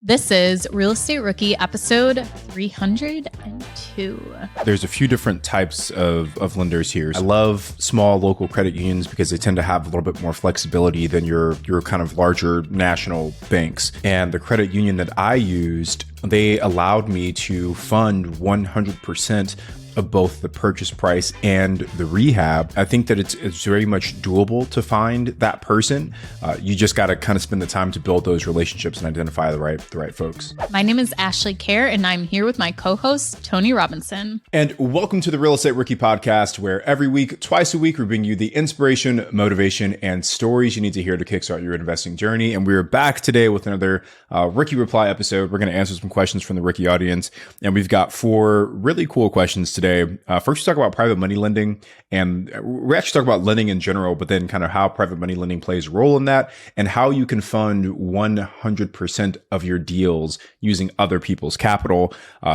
This is Real Estate Rookie episode 302. There's a few different types of lenders here. I love small local credit unions because they tend to have a little bit more flexibility than your kind of larger national banks. And the credit union that I used, they allowed me to fund 100% of both the purchase price and the rehab. I think that it's very much doable to find that person. You just got to kind of spend the time to build those relationships and identify the right folks. My name is Ashley Kerr, and I'm here with my co-host, Tony Robinson. And welcome to the Real Estate Rookie podcast, where every week, twice a week, we bring you the inspiration, motivation, and stories you need to hear to kickstart your investing journey. And we're back today with another Rookie Reply episode. We're going to answer some questions from the Rookie audience. And we've got 4 really cool questions today. First, we talk about private money lending, and we actually talk about lending in general, but then kind of how private money lending plays a role in that and how you can fund 100% of your deals using other people's capital.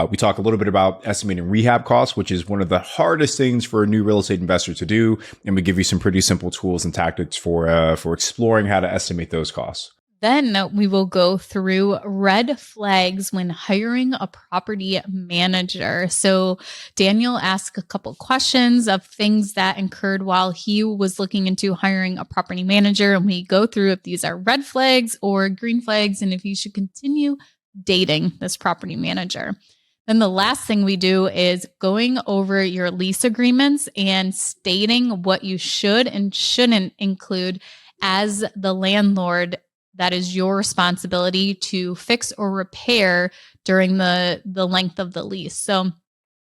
We talk a little bit about estimating rehab costs, which is one of the hardest things for a new real estate investor to do. And we give you some pretty simple tools and tactics for exploring how to estimate those costs. Then we will go through red flags when hiring a property manager. So Daniel asked a couple questions of things that occurred while he was looking into hiring a property manager. And we go through if these are red flags or green flags and if you should continue dating this property manager. Then the last thing we do is going over your lease agreements and stating what you should and shouldn't include as the landlord. That is your responsibility to fix or repair during the length of the lease. So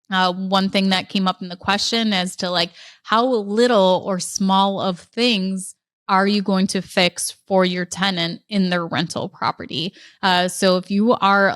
one thing that came up in the question as to like how little or small of things are you going to fix for your tenant in their rental property? So if you are,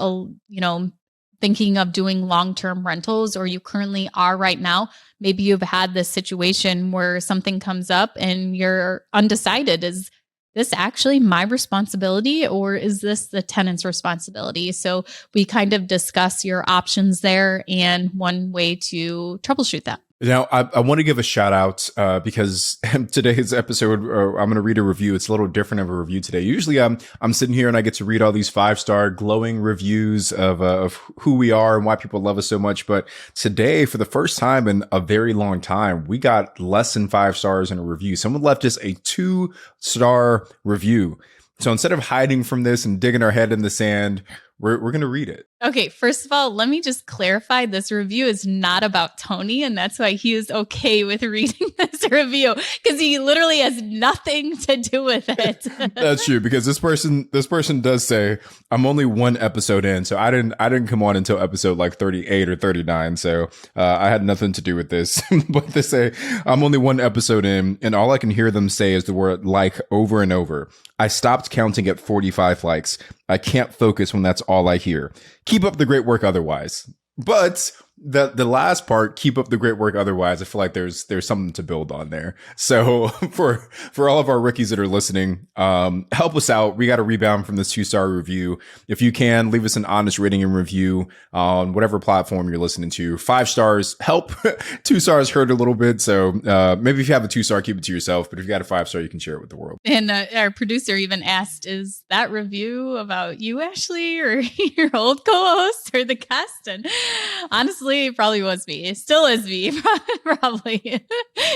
thinking of doing long-term rentals, or you currently are right now, maybe you've had this situation where something comes up and you're undecided. Is this actually my responsibility, or is this the tenant's responsibility? So we kind of discuss your options there and one way to troubleshoot that. Now, I want to give a shout out because today's episode, I'm going to read a review. It's a little different of a review today. Usually I'm sitting here and I get to read all these 5-star glowing reviews of who we are and why people love us so much. But today, for the first time in a very long time, we got less than 5 stars in a review. Someone left us a 2-star review. So instead of hiding from this and digging our head in the sand, we're going to read it. Okay, first of all, let me just clarify. This review is not about Tony, and that's why he is okay with reading this review, because he literally has nothing to do with it. That's true, because this person does say, I'm only 1 episode in, so I didn't come on until episode like 38 or 39, so I had nothing to do with this. But they say, I'm only 1 episode in, and all I can hear them say is the word like over and over. I stopped counting at 45 likes. I can't focus when that's all I hear. Keep up the great work otherwise. But the last part, keep up the great work otherwise, I feel like there's something to build on there. So for all of our rookies that are listening, help us out. We got to rebound from this 2-star review. If you can, leave us an honest rating and review on whatever platform you're listening to. 5 stars help. 2 stars hurt a little bit. So maybe if you have a 2-star, keep it to yourself. But if you got a 5-star, you can share it with the world. And our producer even asked, is that review about you, Ashley, or your old co-host or the guest? And honestly, it probably was me. It still is me, probably.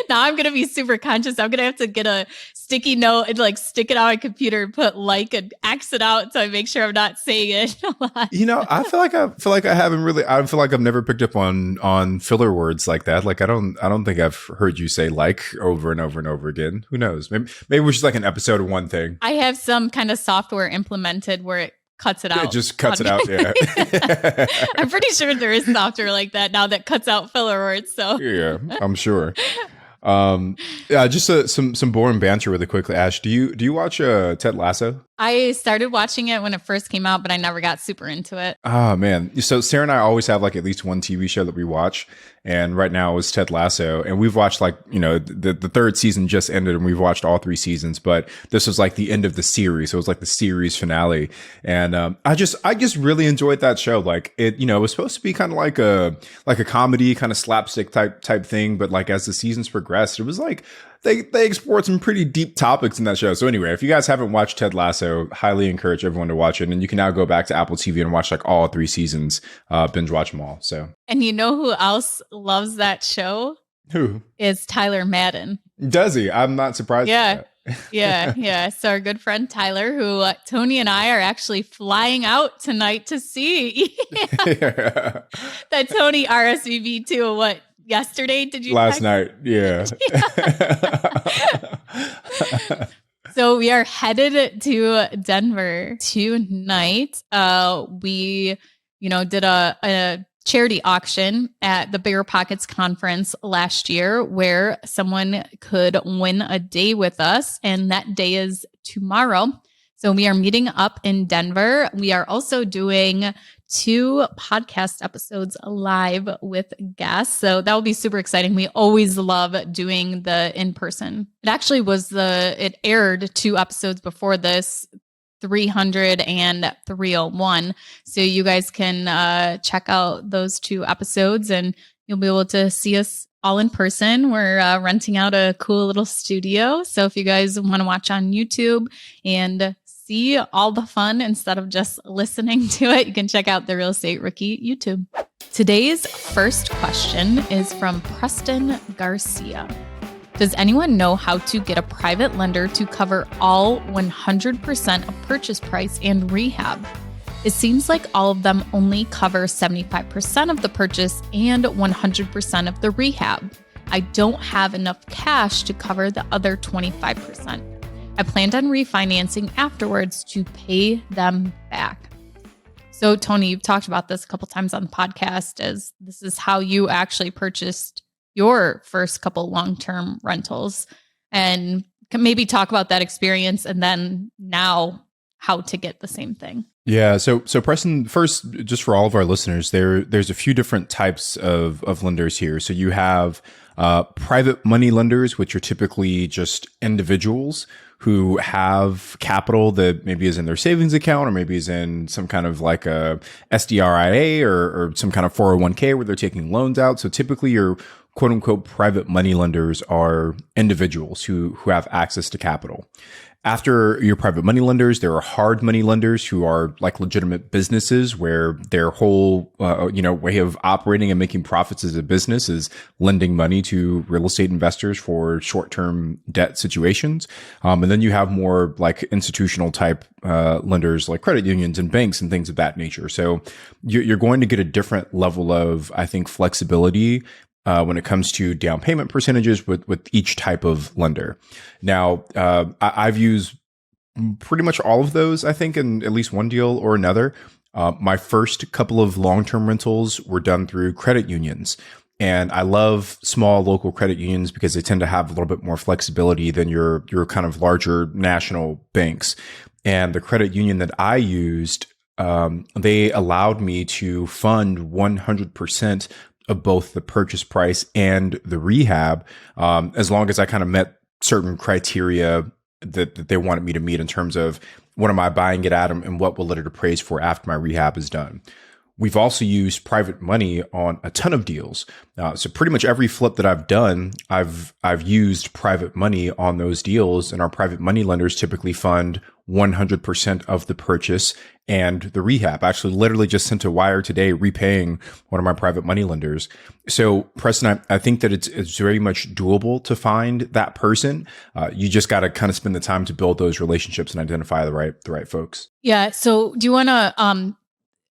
Now I'm going to be super conscious. I'm going to have to get a sticky note and like stick it on my computer and put like and X it out so I make sure I'm not saying it a lot. I feel like I haven't really. I feel like I've never picked up on filler words like that. Like I don't think I've heard you say like over and over and over again. Who knows? Maybe it was just like an episode of one thing. I have some kind of software implemented where it cuts it out. It just cuts it out, yeah. I'm pretty sure there is software like that now that cuts out filler words. So yeah, I'm sure. Just some boring banter really quickly. Ash, do you watch Ted Lasso? I started watching it when it first came out, but I never got super into it. Oh man. So Sarah and I always have like at least one TV show that we watch. And right now it was Ted Lasso. And we've watched like, the 3rd season just ended and we've watched all 3 seasons, but this was like the end of the series. So it was like the series finale. And, I just really enjoyed that show. Like it, it was supposed to be kind of like a comedy kind of slapstick type thing. But like as the seasons progressed, it was like they explored some pretty deep topics in that show. So anyway, if you guys haven't watched Ted Lasso, highly encourage everyone to watch it. And you can now go back to Apple TV and watch like all 3 seasons, binge watch them all. So, and you know who else loves that show? Who? Is Tyler Madden. Does he? I'm not surprised. Yeah. Yeah. So our good friend Tyler, who Tony and I are actually flying out tonight to see. That Tony RSVP to what? Yesterday? Did you? Last night. Yeah. So we are headed to Denver tonight. We, did a charity auction at the Bigger Pockets conference last year where someone could win a day with us. And that day is tomorrow. So we are meeting up in Denver. We are also doing 2 podcast episodes live with guests. So that will be super exciting. We always love doing the in-person. It actually it aired 2 episodes before this, 300 and 301. So you guys can check out those 2 episodes and you'll be able to see us all in person. We're renting out a cool little studio. So if you guys want to watch on YouTube and see all the fun instead of just listening to it, you can check out the Real Estate Rookie YouTube. Today's first question is from Preston Garcia. Does anyone know how to get a private lender to cover all 100% of purchase price and rehab? It seems like all of them only cover 75% of the purchase and 100% of the rehab. I don't have enough cash to cover the other 25%. I planned on refinancing afterwards to pay them back. So Tony, you've talked about this a couple times on the podcast, as this is how you actually purchased your first couple long-term rentals, and can maybe talk about that experience and then now how to get the same thing. Yeah. So Preston, first, just for all of our listeners, there's a few different types of lenders here. So you have private money lenders, which are typically just individuals who have capital that maybe is in their savings account or maybe is in some kind of like a SDRIA or some kind of 401k where they're taking loans out. So typically your quote unquote private money lenders are individuals who have access to capital. After your private money lenders, there are hard money lenders who are like legitimate businesses where their whole, way of operating and making profits as a business is lending money to real estate investors for short-term debt situations. And then you have more like institutional type lenders like credit unions and banks and things of that nature. So you're going to get a different level of, I think, flexibility when it comes to down payment percentages with each type of lender. Now, I've used pretty much all of those, I think, in at least one deal or another. My first couple of long-term rentals were done through credit unions. And I love small local credit unions because they tend to have a little bit more flexibility than your kind of larger national banks. And the credit union that I used, they allowed me to fund 100% of both the purchase price and the rehab, as long as I kind of met certain criteria that they wanted me to meet in terms of what am I buying it at and what will it appraise for after my rehab is done. We've also used private money on a ton of deals. So pretty much every flip that I've done, I've used private money on those deals, and our private money lenders typically fund 100% of the purchase and the rehab. I actually literally just sent a wire today repaying one of my private money lenders. So Preston, I think that it's very much doable to find that person. You just got to kind of spend the time to build those relationships and identify the right folks. Yeah. So do you want to,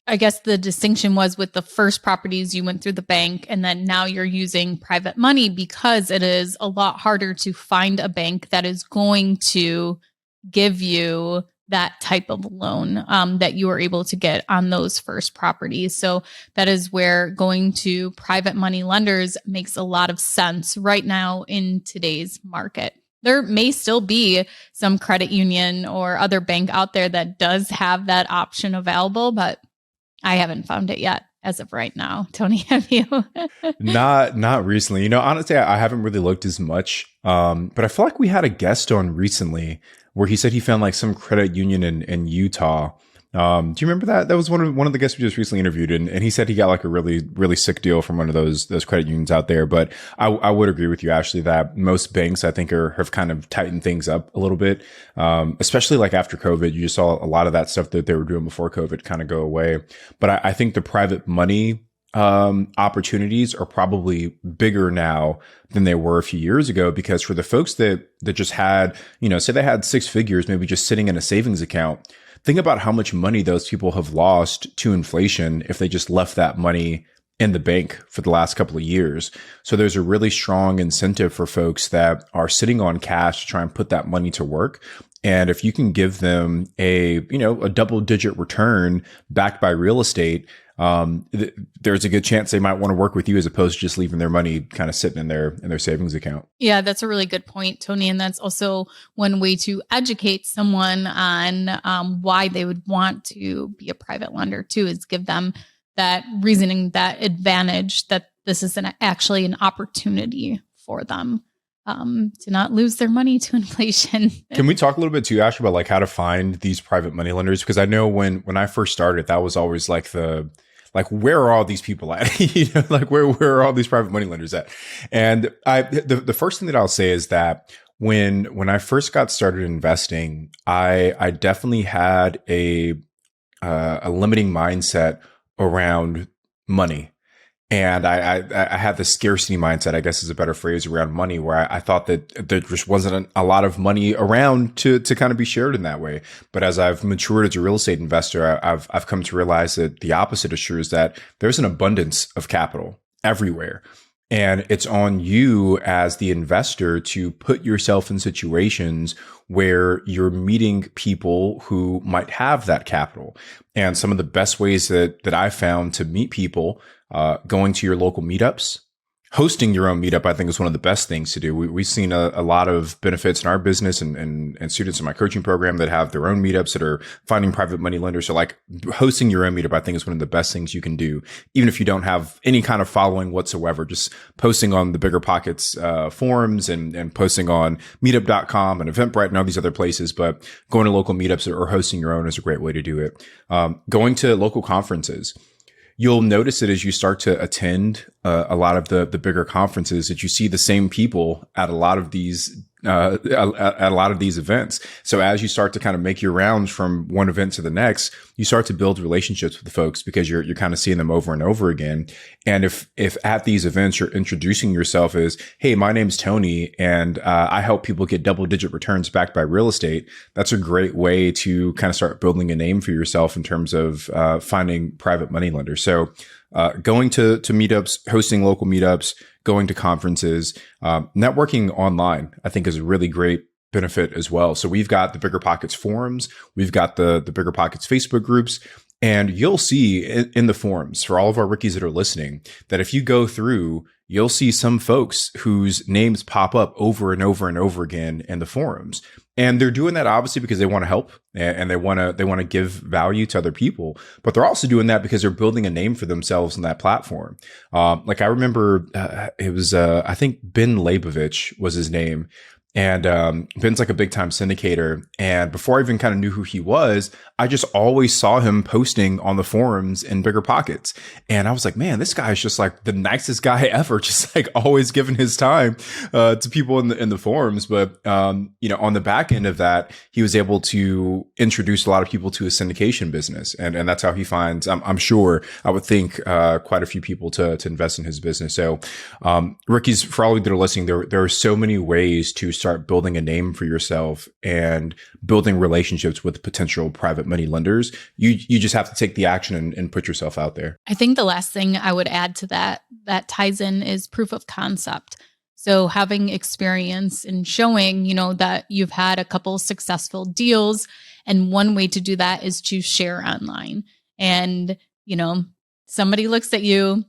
I guess the distinction was with the first properties you went through the bank and then now you're using private money because it is a lot harder to find a bank that is going to give you that type of loan that you were able to get on those first properties. So that is where going to private money lenders makes a lot of sense right now in today's market. There may still be some credit union or other bank out there that does have that option available, but I haven't found it yet as of right now. Tony, have you? Not recently. Honestly, I haven't really looked as much. But I feel like we had a guest on recently where he said he found like some credit union in Utah Do you remember that? That was one of the guests we just recently interviewed, and he said he got like a really sick deal from one of those credit unions out there. But I would agree with you, Ashley, that most banks I think have kind of tightened things up a little bit, especially like after COVID. You just saw a lot of that stuff that they were doing before COVID kind of go away. But I think the private money opportunities are probably bigger now than they were a few years ago, because for the folks that just had, say they had six figures, maybe just sitting in a savings account, think about how much money those people have lost to inflation if they just left that money in the bank for the last couple of years. So there's a really strong incentive for folks that are sitting on cash to try and put that money to work. And if you can give them a double digit return backed by real estate, there's a good chance they might want to work with you as opposed to just leaving their money kind of sitting in their savings account. Yeah, that's a really good point, Tony. And that's also one way to educate someone on why they would want to be a private lender too, is give them that reasoning, that advantage that this is actually an opportunity for them to not lose their money to inflation. Can we talk a little bit too, Ash, about like how to find these private money lenders? Because I know when I first started, that was always like where are all these people at? Like where are all these private money lenders at? And the first thing that I'll say is that when I first got started investing, I definitely had a limiting mindset around money. And I had the scarcity mindset, I guess is a better phrase, around money, where I thought that there just wasn't a lot of money around to kind of be shared in that way. But as I've matured as a real estate investor, I've come to realize that the opposite is true, is that there's an abundance of capital everywhere. And it's on you as the investor to put yourself in situations where you're meeting people who might have that capital. And some of the best ways that I found to meet people, going to your local meetups, hosting your own meetup, I think is one of the best things to do. We've seen a lot of benefits in our business and students in my coaching program that have their own meetups that are finding private money lenders. So like hosting your own meetup, I think is one of the best things you can do. Even if you don't have any kind of following whatsoever, just posting on the Bigger Pockets forums and posting on meetup.com and Eventbrite and all these other places. But going to local meetups or hosting your own is a great way to do it. Going to local conferences. You'll notice it as you start to attend a lot of the bigger conferences, that you see the same people at a lot of these at a lot of these events. So as you start to kind of make your rounds from one event to the next, you start to build relationships with the folks because you're kind of seeing them over and over again. And if at these events you're introducing yourself as, hey, my name's Tony, and I help people get double digit returns backed by real estate, that's a great way to kind of start building a name for yourself in terms of finding private money lenders. So going to meetups, hosting local meetups, going to conferences, networking online, I think is a really great benefit as well. So we've got the Bigger Pockets forums, we've got the Bigger Pockets Facebook groups, and you'll see in the forums, for all of our rookies that are listening, that if you go through, you'll see some folks whose names pop up over and over and over again in the forums. And they're doing that obviously because they want to help and they want to give value to other people, but they're also doing that because they're building a name for themselves on that platform. Like I remember, it was, I think Ben Leibovich was his name. And Ben's like a big time syndicator. And before I even kind of knew who he was, I just always saw him posting on the forums in Bigger Pockets. And I was like, man, this guy is just like the nicest guy ever, just like always giving his time to people in the forums. But, on the back end of that, he was able to introduce a lot of people to his syndication business. And that's how he finds, I'm sure, I would think, quite a few people to invest in his business. So, rookies, for all of you that are listening, there are so many ways to start building a name for yourself and building relationships with potential private money lenders. You just have to take the action and put yourself out there. I think the last thing I would add to that ties in is proof of concept. So having experience and showing, that you've had a couple successful deals. And one way to do that is to share online. And, somebody looks at you,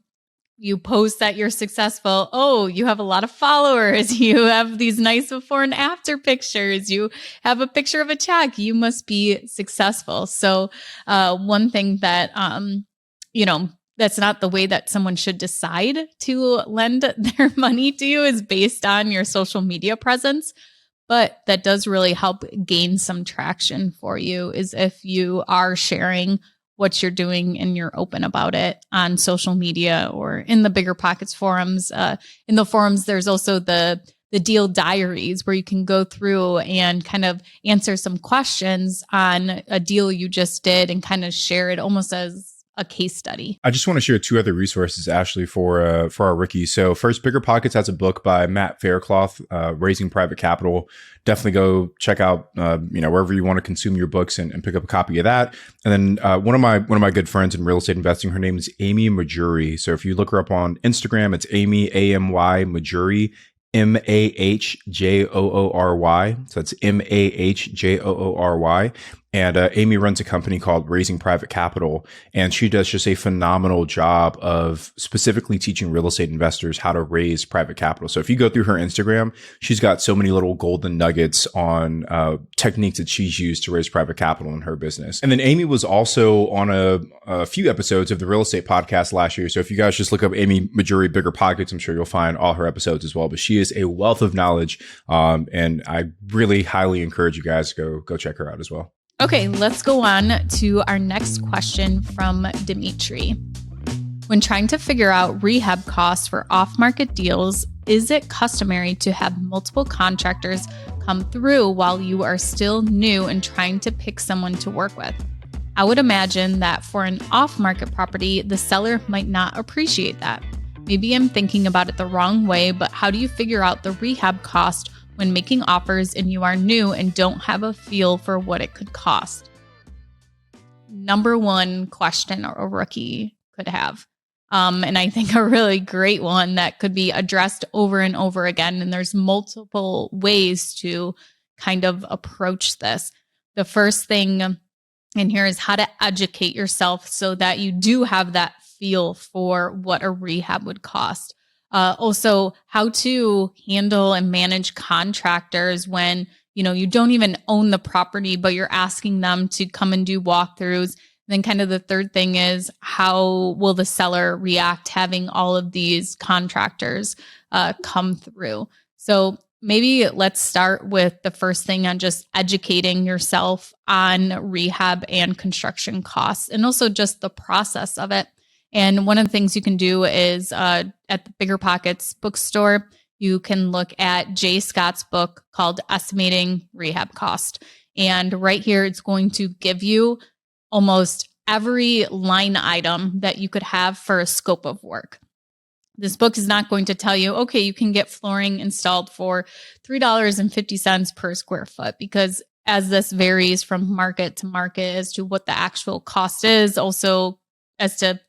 you post that you're successful. Oh, you have a lot of followers. You have these nice before and after pictures. You have a picture of a check. You must be successful. So one thing that, that's not the way that someone should decide to lend their money to you is based on your social media presence. But that does really help gain some traction for you is if you are sharing what you're doing and you're open about it on social media or in the Bigger Pockets forums. In the forums, there's also the deal diaries where you can go through and kind of answer some questions on a deal you just did and kind of share it almost as a case study. I just want to share two other resources, Ashley, for our rookies. So first, Bigger Pockets has a book by Matt Faircloth, Raising Private Capital. Definitely go check out, wherever you want to consume your books and pick up a copy of that. And then one of my good friends in real estate investing, her name is Amy Majuri. So if you look her up on Instagram, it's Amy AMY Majuri. Mahjoory. So that's Mahjoory. And Amy runs a company called Raising Private Capital, and she does just a phenomenal job of specifically teaching real estate investors how to raise private capital. So if you go through her Instagram, she's got so many little golden nuggets on techniques that she's used to raise private capital in her business. And then Amy was also on a few episodes of the real estate podcast last year. So if you guys just look up Amy Majuri Bigger Pockets, I'm sure you'll find all her episodes as well. But she is a wealth of knowledge, and I really highly encourage you guys to go check her out as well. Okay, let's go on to our next question from Dimitri. When trying to figure out rehab costs for off-market deals, is it customary to have multiple contractors come through while you are still new and trying to pick someone to work with? I would imagine that for an off-market property, the seller might not appreciate that. Maybe I'm thinking about it the wrong way, but how do you figure out the rehab cost when making offers and you are new and don't have a feel for what it could cost? Number one question a rookie could have. And I think a really great one that could be addressed over and over again. And there's multiple ways to kind of approach this. The first thing in here is how to educate yourself so that you do have that feel for what a rehab would cost. Also, how to handle and manage contractors when, you don't even own the property, but you're asking them to come and do walkthroughs. And then kind of the third thing is how will the seller react having all of these contractors come through? So maybe let's start with the first thing on just educating yourself on rehab and construction costs and also just the process of it. And one of the things you can do is at the Bigger Pockets bookstore, you can look at Jay Scott's book called Estimating Rehab Cost. And right here, it's going to give you almost every line item that you could have for a scope of work. This book is not going to tell you, okay, you can get flooring installed for $3.50 per square foot, because as this varies from market to market as to what the actual cost is, also as to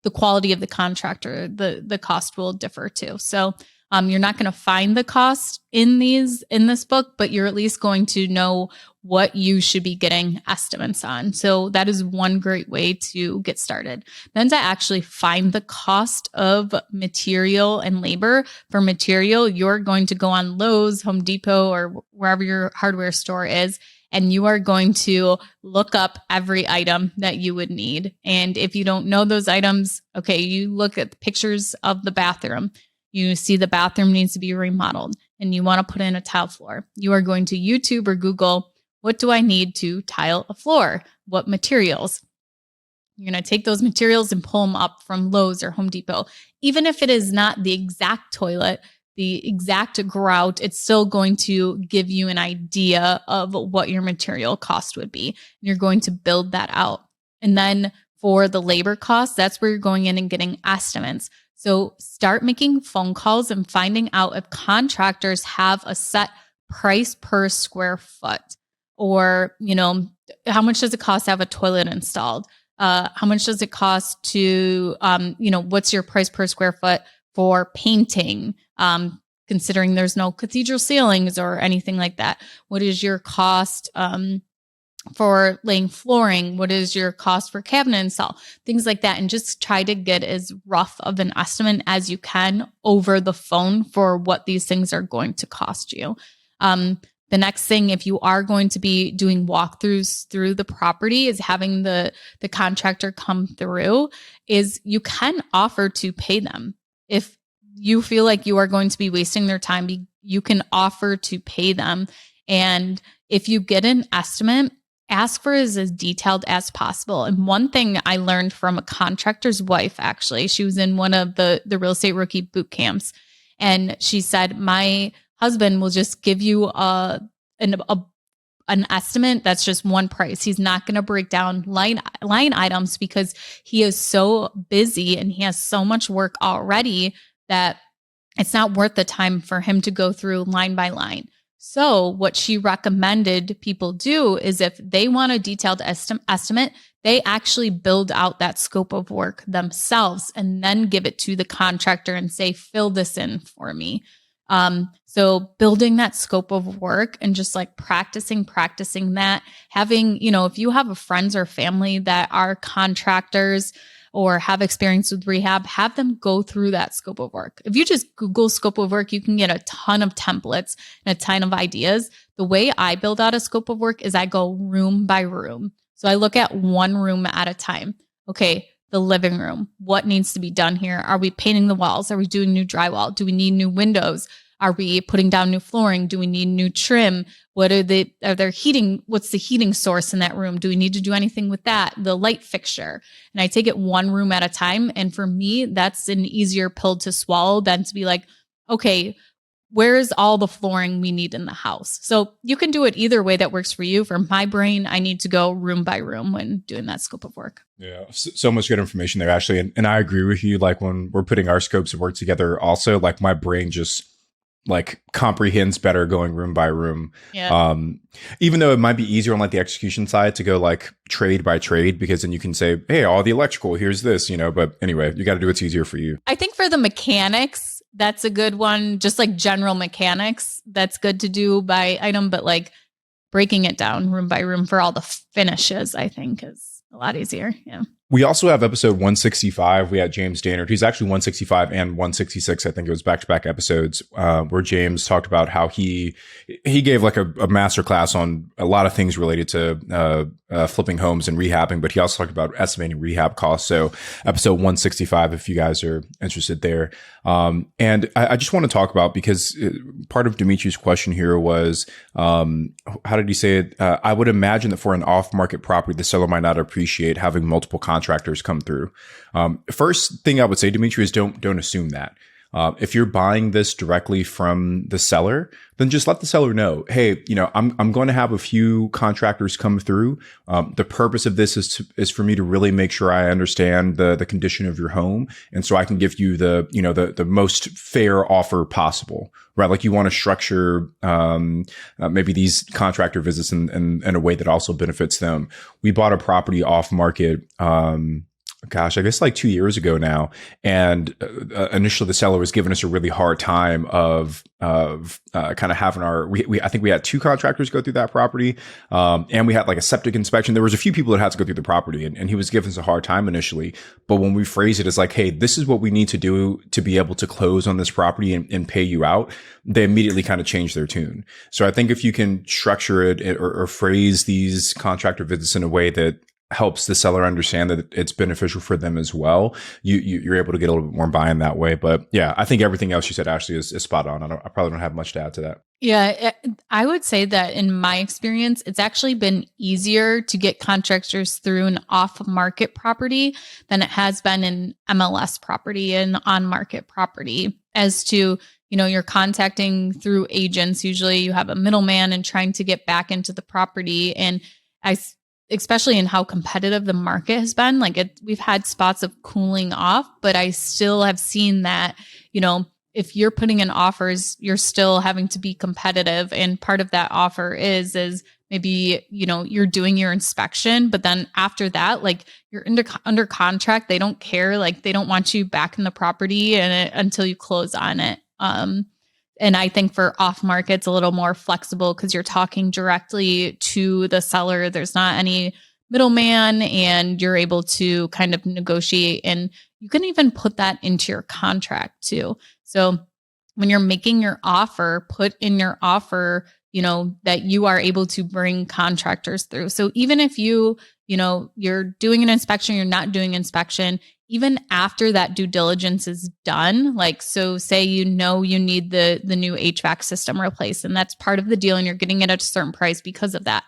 the quality of the contractor, the cost will differ too. So you're not going to find the cost in this book, but you're at least going to know what you should be getting estimates on. So that is one great way to get started. Then to actually find the cost of material and labor. For material, you're going to go on Lowe's, Home Depot, or wherever your hardware store is, and you are going to look up every item that you would need. And if you don't know those items, okay, you look at the pictures of the bathroom. You see the bathroom needs to be remodeled and you want to put in a tile floor. You are going to YouTube or Google, what do I need to tile a floor? What materials? You're going to take those materials and pull them up from Lowe's or Home Depot. Even if it is not the exact toilet, the exact grout, it's still going to give you an idea of what your material cost would be. You're going to build that out. And then for the labor costs, that's where you're going in and getting estimates. So start making phone calls and finding out if contractors have a set price per square foot, or, how much does it cost to have a toilet installed? How much does it cost to, what's your price per square foot for painting? Considering there's no cathedral ceilings or anything like that. What is your cost for laying flooring? What is your cost for cabinet install? Things like that. And just try to get as rough of an estimate as you can over the phone for what these things are going to cost you. The next thing, if you are going to be doing walkthroughs through the property, is having the contractor come through, is you can offer to pay them. If you feel like you are going to be wasting their time, you can offer to pay them. And if you get an estimate, ask for as detailed as possible. And one thing I learned from a contractor's wife, actually, she was in one of the real estate rookie boot camps. And she said, my husband will just give you an estimate that's just one price. He's not going to break down line items because he is so busy and he has so much work already that it's not worth the time for him to go through line by line. So what she recommended people do is if they want a detailed estimate, they actually build out that scope of work themselves and then give it to the contractor and say, fill this in for me. So building that scope of work and just like practicing that, having, if you have a friends or family that are contractors or have experience with rehab, have them go through that scope of work. If you just Google scope of work, you can get a ton of templates and a ton of ideas. The way I build out a scope of work is I go room by room. So I look at one room at a time. Okay, the living room. What needs to be done here? Are we painting the walls? Are we doing new drywall? Do we need new windows? Are we putting down new flooring? Do we need new trim? Are there heating? What's the heating source in that room? Do we need to do anything with that? The light fixture. And I take it one room at a time. And for me, that's an easier pill to swallow than to be like, okay, where's all the flooring we need in the house? So you can do it either way that works for you. For my brain, I need to go room by room when doing that scope of work. Yeah, so much good information there, Ashley. And I agree with you. Like when we're putting our scopes of work together, also like my brain just like comprehends better going room by room. Yeah. Even though it might be easier on like the execution side to go like trade by trade, because then you can say, hey, all the electrical, here's this, but anyway, you got to do what's easier for you. I think for the mechanics, that's a good one. Just like general mechanics, that's good to do by item, but like breaking it down room by room for all the finishes, I think is a lot easier. Yeah. We also have episode 165. We had James Dannard. He's actually 165 and 166. I think it was back-to-back episodes where James talked about how he gave like a master class on a lot of things related to flipping homes and rehabbing, but he also talked about estimating rehab costs. So episode 165, if you guys are interested there. And I just want to talk about, because part of Dimitri's question here was, how did he say it? I would imagine that for an off-market property, the seller might not appreciate having multiple contractors come through. First thing I would say, Dimitri, is don't assume that. If you're buying this directly from the seller, then just let the seller know, hey, I'm going to have a few contractors come through. The purpose of this is for me to really make sure I understand the condition of your home, and so I can give you the most fair offer possible, right? Like you want to structure maybe these contractor visits in a way that also benefits them. We bought a property off market. I guess like 2 years ago now. And initially the seller was giving us a really hard time of kind of having I think we had 2 contractors go through that property. And we had like a septic inspection. There was a few people that had to go through the property, and he was giving us a hard time initially. But when we phrased it as like, hey, this is what we need to do to be able to close on this property and pay you out, they immediately kind of changed their tune. So I think if you can structure it or phrase these contractor visits in a way that helps the seller understand that it's beneficial for them as well, you're able to get a little bit more buy-in that way. But yeah, I think everything else you said, Ashley, is spot on. I probably don't have much to add to that. Yeah, I would say that in my experience, it's actually been easier to get contractors through an off-market property than it has been in MLS property and on-market property. As to, you're contacting through agents. Usually you have a middleman and trying to get back into the property. And especially in how competitive the market has been, we've had spots of cooling off, but I still have seen that, if you're putting in offers, you're still having to be competitive. And part of that offer is maybe, you're doing your inspection, but then after that, you're under contract. They don't care. They don't want you back in the property until you close on it. And I think for off market, it's a little more flexible because you're talking directly to the seller. There's not any middleman, and you're able to kind of negotiate, and you can even put that into your contract too. So when you're making your offer, put in your offer, that you are able to bring contractors through. So even if you're doing an inspection, you're not doing inspection, even after that due diligence is done, like, so say, you need the new HVAC system replaced, and that's part of the deal, and you're getting it at a certain price because of that.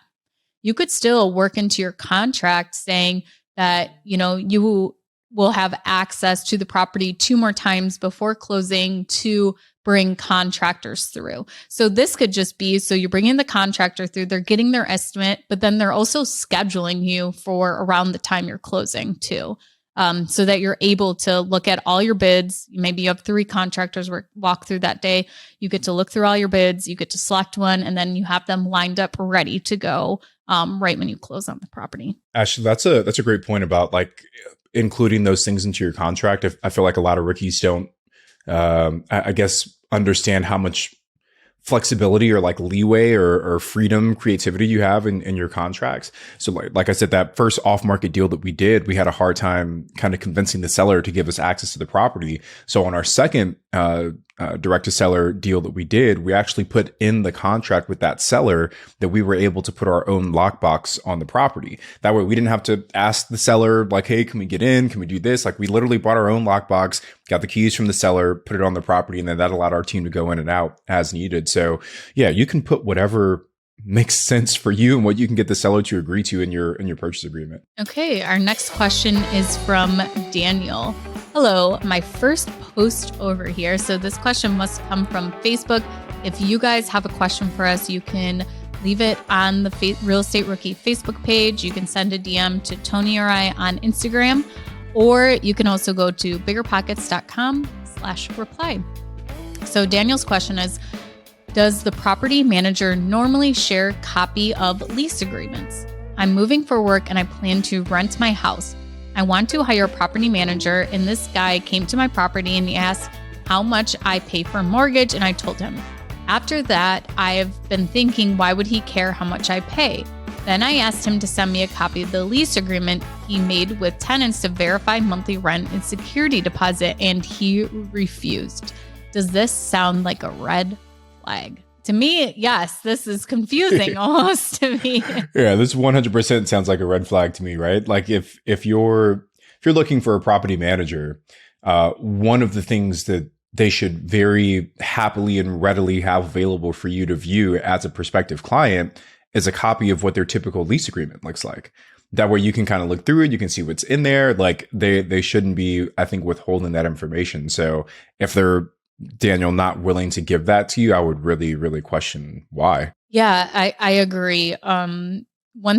You could still work into your contract saying that, you will have access to the property 2 more times before closing to bring contractors through. So this could just be, so you're bringing the contractor through, they're getting their estimate, but then they're also scheduling you for around the time you're closing too. So that you're able to look at all your bids. Maybe you have 3 contractors walk through that day. You get to look through all your bids, you get to select one, and then you have them lined up ready to go right when you close on the property. Ashley, that's a great point about like including those things into your contract. I feel like a lot of rookies don't, I guess, understand how much flexibility or like leeway or freedom, creativity you have in your contracts. So like I said, that first off-market deal that we did, we had a hard time kind of convincing the seller to give us access to the property. So on our second direct to seller deal that we did, we actually put in the contract with that seller that we were able to put our own lockbox on the property. That way we didn't have to ask the seller like, hey, can we get in? Can we do this? Like we literally bought our own lockbox, got the keys from the seller, put it on the property, and then that allowed our team to go in and out as needed. So yeah, you can put whatever makes sense for you and what you can get the seller to agree to in your purchase agreement. Okay, our next question is from Daniel. Hello, my first post over here. So this question must come from Facebook. If you guys have a question for us, you can leave it on the Real Estate Rookie Facebook page. You can send a DM to Tony or I on Instagram, or you can also go to biggerpockets.com/reply. So Daniel's question is, does the property manager normally share copy of lease agreements? I'm moving for work and I plan to rent my house. I want to hire a property manager, and this guy came to my property and he asked how much I pay for a mortgage, and I told him. After that, I've been thinking, why would he care how much I pay? Then I asked him to send me a copy of the lease agreement he made with tenants to verify monthly rent and security deposit, and he refused. Does this sound like a red flag? To me, yes, this is confusing almost to me. Yeah, this 100% sounds like a red flag to me, right? Like if you're looking for a property manager, one of the things that they should very happily and readily have available for you to view as a prospective client is a copy of what their typical lease agreement looks like. That way you can kind of look through it, you can see what's in there. Like they shouldn't be, I think, withholding that information. So if they're, Daniel, not willing to give that to you, I would really, really question why. Yeah, I agree. One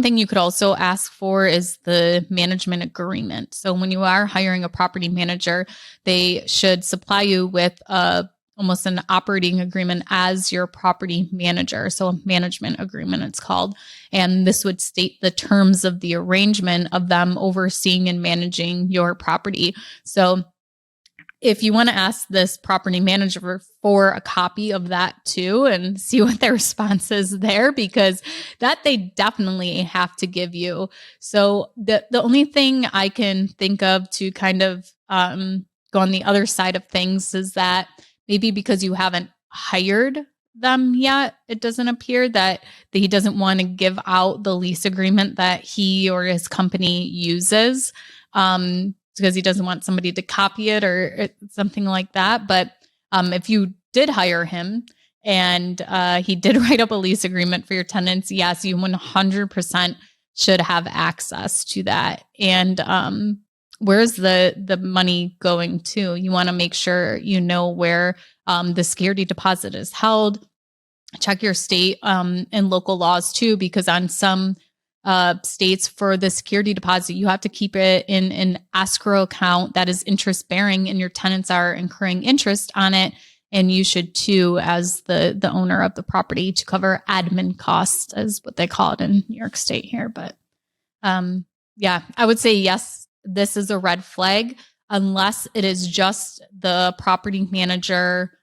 thing you could also ask for is the management agreement. So when you are hiring a property manager, they should supply you with almost an operating agreement as your property manager. So a management agreement, it's called. And this would state the terms of the arrangement of them overseeing and managing your property. So if you want to ask this property manager for a copy of that too and see what their response is there, because that they definitely have to give you. So the only thing I can think of to kind of go on the other side of things is that maybe because you haven't hired them yet, it doesn't appear that he doesn't want to give out the lease agreement that he or his company uses. Because he doesn't want somebody to copy it or something like that. But if you did hire him and he did write up a lease agreement for your tenants, yes, you 100% should have access to that. And where's the money going to? You want to make sure you know where the security deposit is held. Check your state and local laws too, because on some states, for the security deposit, you have to keep it in an escrow account that is interest bearing, and your tenants are incurring interest on it. And you should too, as the owner of the property, to cover admin costs, is what they call it in New York State here. But yeah, I would say yes, this is a red flag, unless it is just the property manager,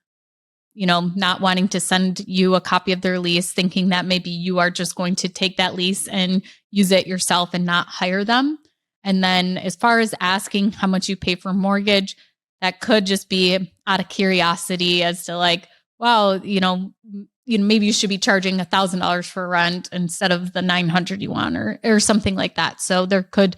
not wanting to send you a copy of their lease, thinking that maybe you are just going to take that lease and use it yourself and not hire them. And then as far as asking how much you pay for mortgage, that could just be out of curiosity as to like, well, maybe you should be charging $1,000 for rent instead of the $900 you want or something like that. So there could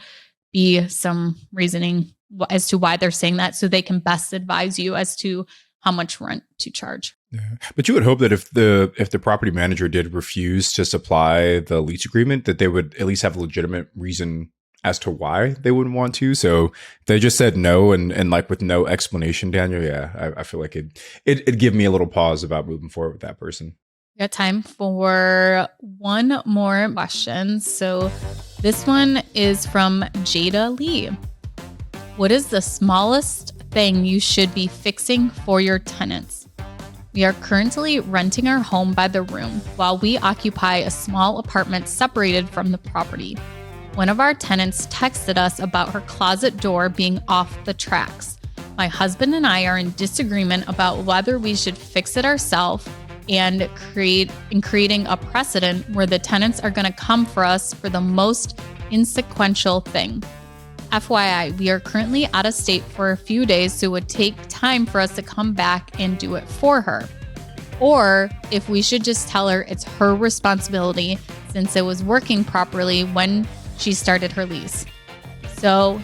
be some reasoning as to why they're saying that, so they can best advise you as to how much rent to charge. Yeah. But you would hope that if the property manager did refuse to supply the lease agreement, that they would at least have a legitimate reason as to why they wouldn't want to. So if they just said no and like with no explanation, Daniel, yeah, I feel like it'd give me a little pause about moving forward with that person. We got time for one more question. So this one is from Jada Lee. What is the smallest thing you should be fixing for your tenants? We are currently renting our home by the room while we occupy a small apartment separated from the property. One of our tenants texted us about her closet door being off the tracks. My husband and I are in disagreement about whether we should fix it ourselves and creating a precedent where the tenants are going to come for us for the most inconsequential thing. FYI, we are currently out of state for a few days, so it would take time for us to come back and do it for her. Or if we should just tell her it's her responsibility since it was working properly when she started her lease. So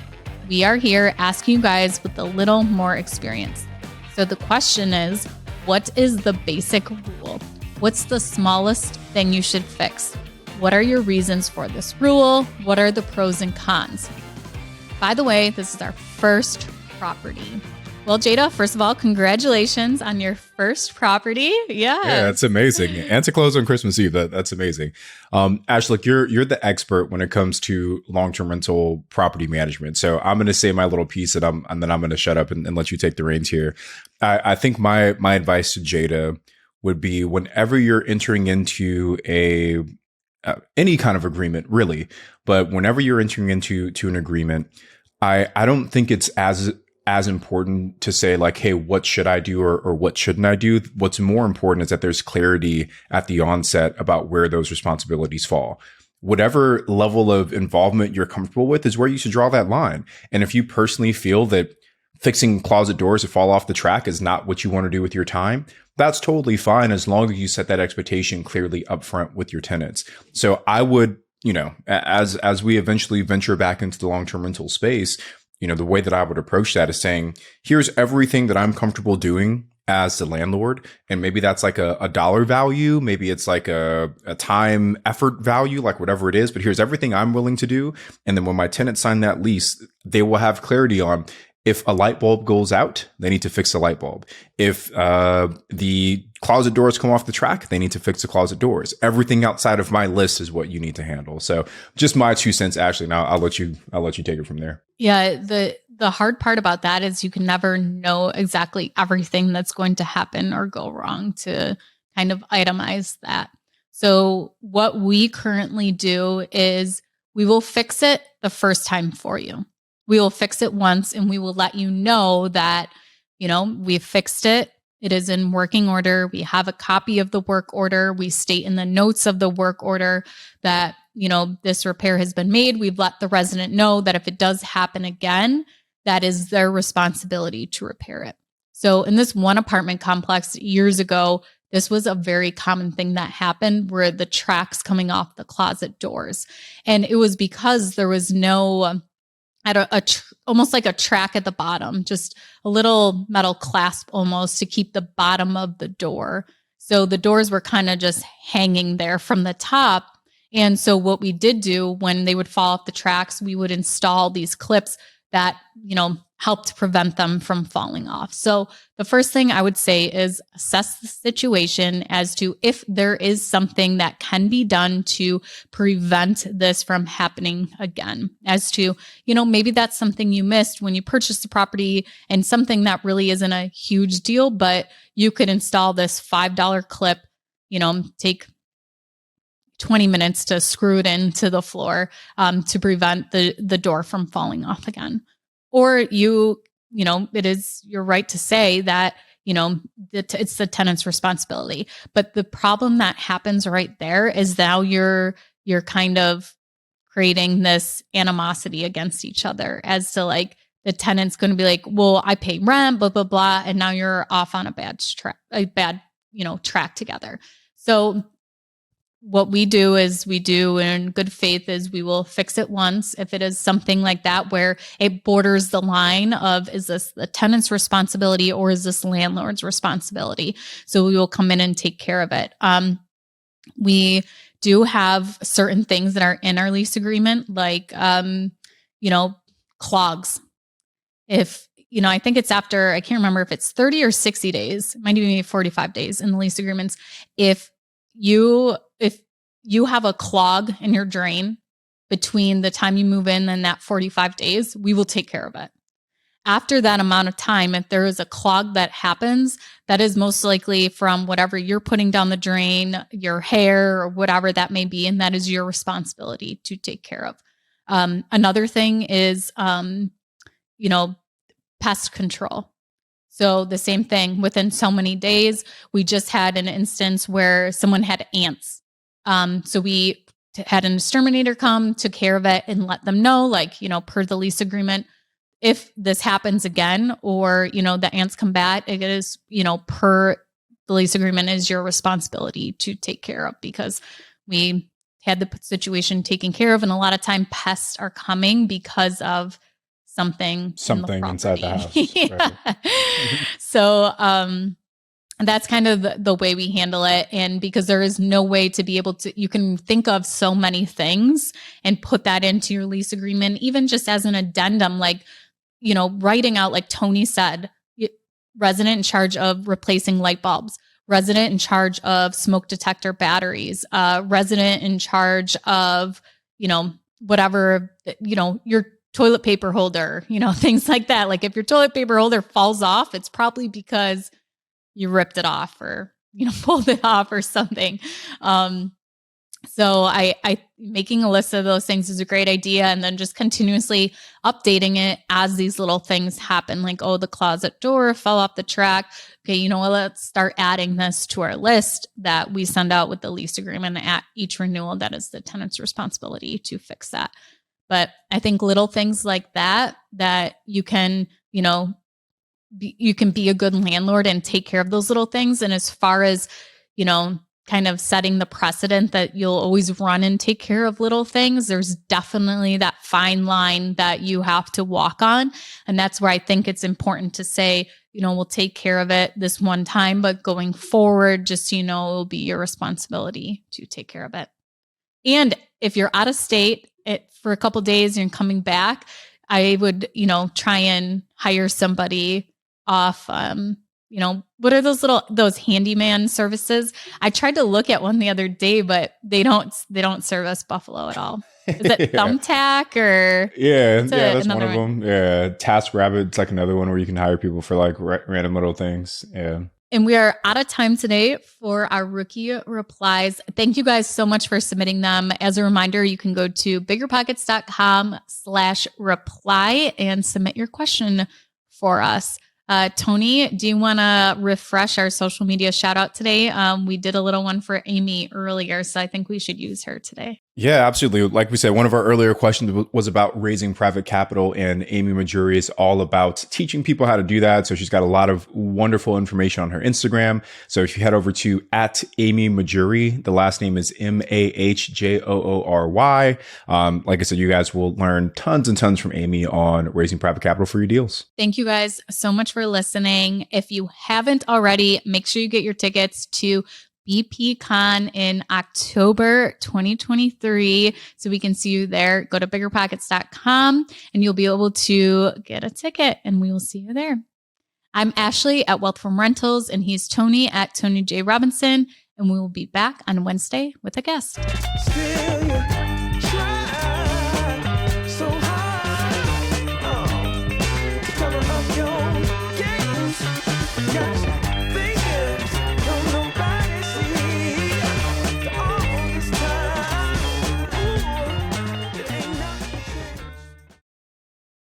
we are here asking you guys with a little more experience. So the question is, what is the basic rule? What's the smallest thing you should fix? What are your reasons for this rule? What are the pros and cons? By the way, this is our first property. Well, Jada, first of all, congratulations on your first property. Yeah, that's amazing. And to close on Christmas Eve, that's amazing. Ash, look, you're the expert when it comes to long-term rental property management. So I'm going to say my little piece and then I'm going to shut up and let you take the reins here. I think my advice to Jada would be whenever you're entering into any kind of agreement, really, but whenever you're entering into an agreement, I don't think it's as important to say like, hey, what should I do or what shouldn't I do? What's more important is that there's clarity at the onset about where those responsibilities fall. Whatever level of involvement you're comfortable with is where you should draw that line. And if you personally feel that fixing closet doors that fall off the track is not what you want to do with your time, that's totally fine as long as you set that expectation clearly upfront with your tenants. So I would, as we eventually venture back into the long-term rental space, the way that I would approach that is saying, here's everything that I'm comfortable doing as the landlord. And maybe that's like a dollar value. Maybe it's like a time effort value, like whatever it is, but here's everything I'm willing to do. And then when my tenants sign that lease, they will have clarity on if a light bulb goes out, they need to fix the light bulb. If the closet doors come off the track, they need to fix the closet doors. Everything outside of my list is what you need to handle. So just my 2 cents, Ashley. Now I'll let you take it from there. Yeah, the hard part about that is you can never know exactly everything that's going to happen or go wrong to kind of itemize that. So what we currently do is we will fix it the first time for you. We will fix it once and we will let you know that, we've fixed it. It is in working order. We have a copy of the work order. We state in the notes of the work order that, this repair has been made. We've let the resident know that if it does happen again, that is their responsibility to repair it. So in this one apartment complex years ago, this was a very common thing that happened where the tracks coming off the closet doors. And it was because there was no almost like a track at the bottom, just a little metal clasp almost to keep the bottom of the door. So the doors were kind of just hanging there from the top. And so what we did do when they would fall off the tracks, we would install these clips that, helped prevent them from falling off. So the first thing I would say is assess the situation as to if there is something that can be done to prevent this from happening again. As to, maybe that's something you missed when you purchased the property and something that really isn't a huge deal, but you could install this $5 clip, take 20 minutes to screw it into the floor to prevent the door from falling off again. Or you're right to say that, it's the tenant's responsibility. But the problem that happens right there is now you're kind of creating this animosity against each other as to like the tenant's going to be like, well, I pay rent, blah, blah, blah. And now you're off on a bad track together. So what we do in good faith is we will fix it once. If it is something like that where it borders the line of, is this the tenant's responsibility or is this landlord's responsibility? So we will come in and take care of it. We do have certain things that are in our lease agreement, like, clogs. If, I think it's after, I can't remember if it's 30 or 60 days, it might even be 45 days in the lease agreements. If you have a clog in your drain between the time you move in and that 45 days, we will take care of it. After that amount of time, if there is a clog that happens, that is most likely from whatever you're putting down the drain, your hair, or whatever that may be, and that is your responsibility to take care of. Another thing is, pest control. So the same thing, within so many days, we just had an instance where someone had ants. So we had an exterminator come, took care of it, and let them know, per the lease agreement, if this happens again, or, the ants come back, it is, per the lease agreement, is your responsibility to take care of, because we had the situation taken care of. And a lot of time pests are coming because of something inside the house. Yeah. Right. So, that's kind of the way we handle it. And because there is no way to be able to, you can think of so many things and put that into your lease agreement, even just as an addendum, writing out, like Tony said, resident in charge of replacing light bulbs, resident in charge of smoke detector batteries, resident in charge of, whatever, your toilet paper holder, things like that. Like if your toilet paper holder falls off, it's probably because you ripped it off or, pulled it off or something. So I making a list of those things is a great idea. And then just continuously updating it as these little things happen. Like, oh, the closet door fell off the track. Okay, let's start adding this to our list that we send out with the lease agreement at each renewal. That is the tenant's responsibility to fix that. But I think little things like that you can, you can be a good landlord and take care of those little things. And as far as, kind of setting the precedent that you'll always run and take care of little things, there's definitely that fine line that you have to walk on. And that's where I think it's important to say, we'll take care of it this one time, but going forward, just, it'll be your responsibility to take care of it. And if you're out of state for a couple of days and coming back, I would, try and hire somebody off, what are those handyman services? I tried to look at one the other day, but they don't service Buffalo at all. Is it Thumbtack or? Yeah, that's one of them. Yeah, TaskRabbit's like another one where you can hire people for like random little things. Yeah. And we are out of time today for our rookie replies. Thank you guys so much for submitting them. As a reminder, you can go to biggerpockets.com/reply and submit your question for us. Tony, do you want to refresh our social media shout out today? We did a little one for Amy earlier, so I think we should use her today. Yeah, absolutely. Like we said, one of our earlier questions was about raising private capital, and Amy Majuri is all about teaching people how to do that. So she's got a lot of wonderful information on her Instagram. So if you head over to @AmyMajuri, the last name is Mahjoory. Like I said, you guys will learn tons and tons from Amy on raising private capital for your deals. Thank you guys so much for listening. If you haven't already, make sure you get your tickets to BPCon in October 2023. So we can see you there. Go to biggerpockets.com and you'll be able to get a ticket, and we will see you there. I'm Ashley at Wealth from Rentals, and he's Tony at Tony J. Robinson. And we will be back on Wednesday with a guest.